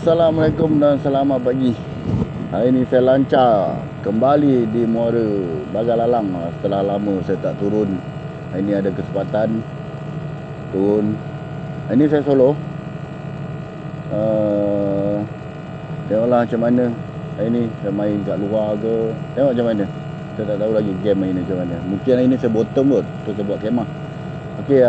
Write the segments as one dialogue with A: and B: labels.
A: Assalamualaikum dan selamat pagi. Hari ini saya lancar kembali di Muara Bagalalang. Setelah lama saya tak turun. Hari ini ada kesempatan turun. Hari ini saya solo. Tengoklah macam mana. Hari ini saya main kat luar ke, tengok macam mana. Saya tak tahu lagi game main macam mana. Mungkin hari ini saya bottom kot, saya buat kemah. Okey,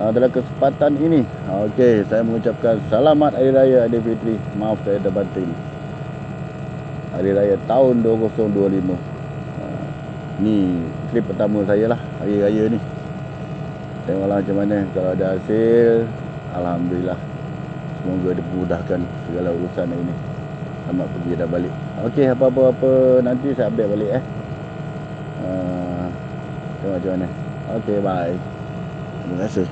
A: dalam kesempatan ini, okey, saya mengucapkan selamat Hari Raya Aidilfitri. Maaf saya dah batin. Hari Raya tahun 2025. Ni klip pertama saya lah, Hari Raya ni. Tengoklah macam mana. Kalau ada hasil, alhamdulillah. Semoga dimudahkan segala urusan hari ni. Selamat pergi dah balik. Okey, apa-apa nanti saya update balik tengok macam mana. Okey, bye. Terima kasih.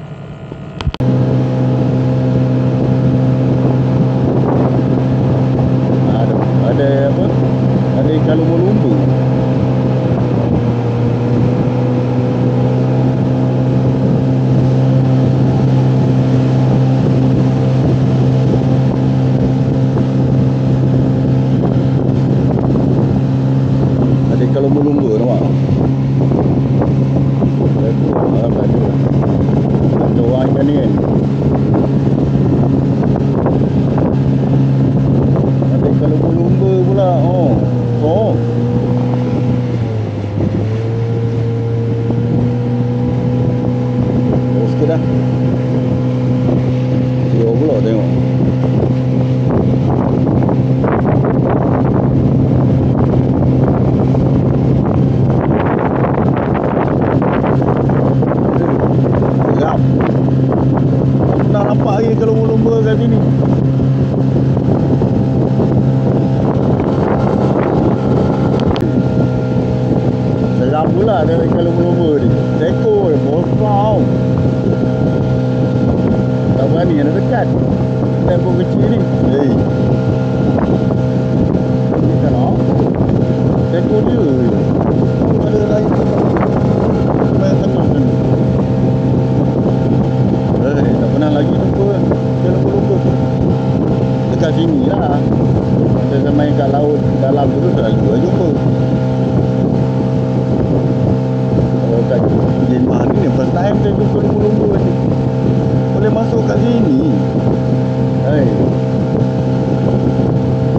A: Ada apa? Ada ikan lumba-lumba. Ada ikan lumba-lumba nampak? Ada orang ikan ni kan. Ada lumba-lumba pula. Oh. Terus ke dah. Dia pula tengok. Geram. Aku pernah nampak lagi kalau lumba-lumba kat sini. Seram pula dengan ikan lumba-lumba ni. Seekor je, besar. Tak berani nak dekat. Seekor kecil ni. Hei. Ni kan lah. Seekor dia je. Ada lain. Main tengah tu. Hei, tak pernah lagi jumpa ikan lumba-lumba. Dekat sini lah. Saya main kat laut dalam tu selalu lah jumpa. Kat Jemah ni first time saya jumpa lumba-lumba ni. Boleh masuk kat sini. Hai.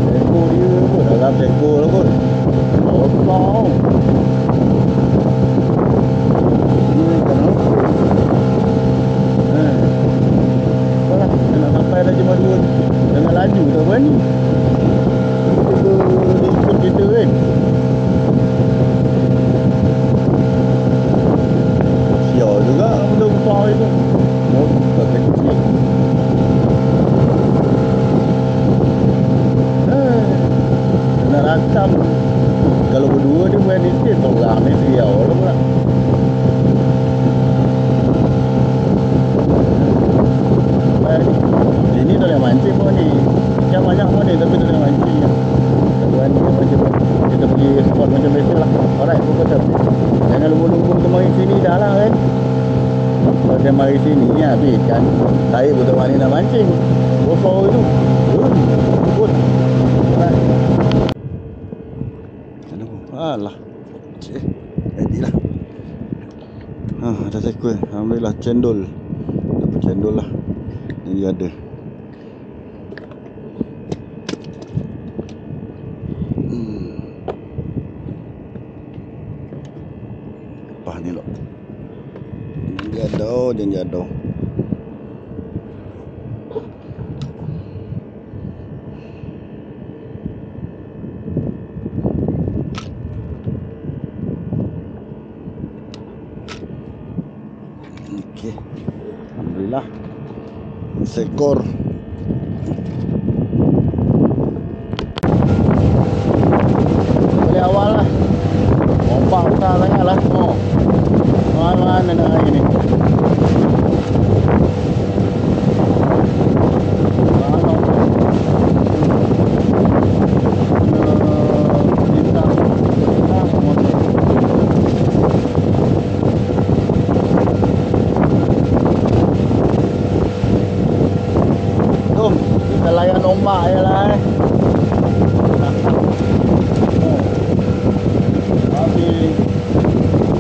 A: Ekor dia pun dalam ekor lah pun. Besar. Ini kan apa? Apalah, nak sampai dah Jemah 2. Jangan laju tak berani. Dia ikut kita kan. Juga benda besar itu. Tak kecil. Nak rakam. Kalau berdua dia main sikit, seorang ni siau lah pula. Sini tak boleh mancing pun ni. Ikan banyak pun ni, tapi tak boleh mancing. Tak berani macam kita pergi spot macam biasa lah. Alright, pukul tu. Jangan lumba-lumba kemarin sini dah lah kan. Kalau dia mari sini ni habis kan. Saya pun tak berani nak mancing. Bosor itu. Put. Alah. Cik. Jadilah. Ada seekor. Alhamdulillah cendol. Dapat cendol lah. Ini ada. Apa ni loh? Jangan jatuh. Okey. Alhamdulillah. Seekor. Dari awal lah. Ombak besar sangat lah. Mana nak air ni? ombak je lah Tapi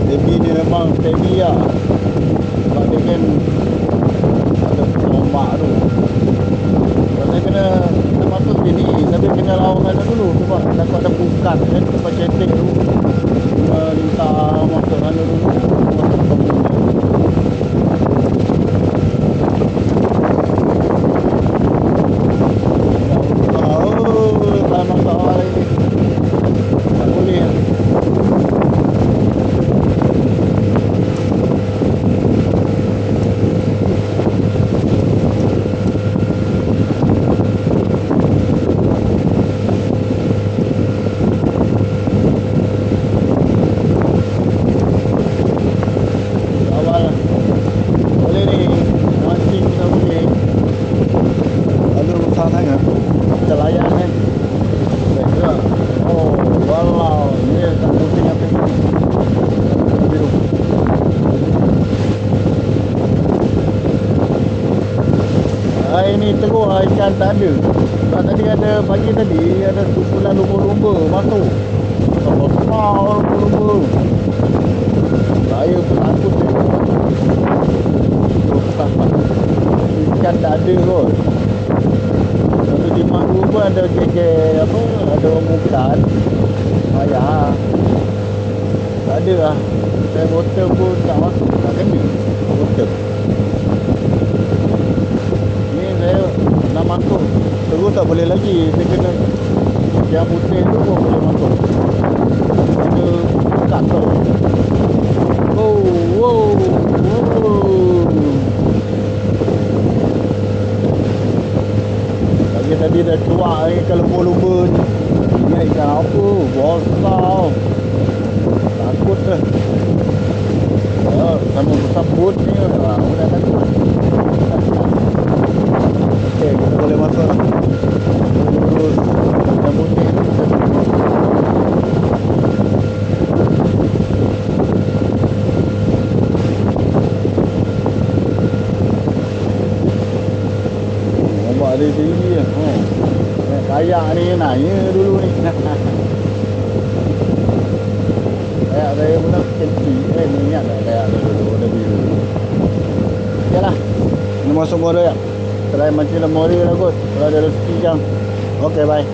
A: baby ni memang steady lah. Sebab dia kan ada ombak tu. Kalau kena masuk sini, tapi kena lawan mana dulu. Sebab takut ada pukat kan, tempat cetek tu. Minta masuk sana dulu. Masuk kampung. Ini teruk lah, ikan tak ada. Sebab tadi ada, pagi tadi ada kumpulan lumba-lumba masuk. Besar lumba-lumba. Saya pun takut je. Ikan tak ada kot. Satu di Manggu pun ada geger apa, ada rambutan. Ayah tak ada lah. Saya botol pun tak masuk, tak kena botol. Saya nak masuk terus tak boleh lagi. Saya kena yang putih tu pun boleh masuk. Kena kat tu. Wow. Lagi tadi dah keluar ikan lumba-lumba ni. Ini ikan apa? Besar. Takut dah. Sama besar bot ni. Dah takut. Okey, kita boleh masuk lah. Terus yang putih tu kita masuk. Ombak dia tinggi lah. Kayak ni nanya dulu ni. Kayak saya pun dah kecil. Minyak tak kayak dulu. Dah biru. Okey lah. Ini masuk border ya. Try mancing lemori lah kot. Kalau ada rezeki jam. Okay, bye.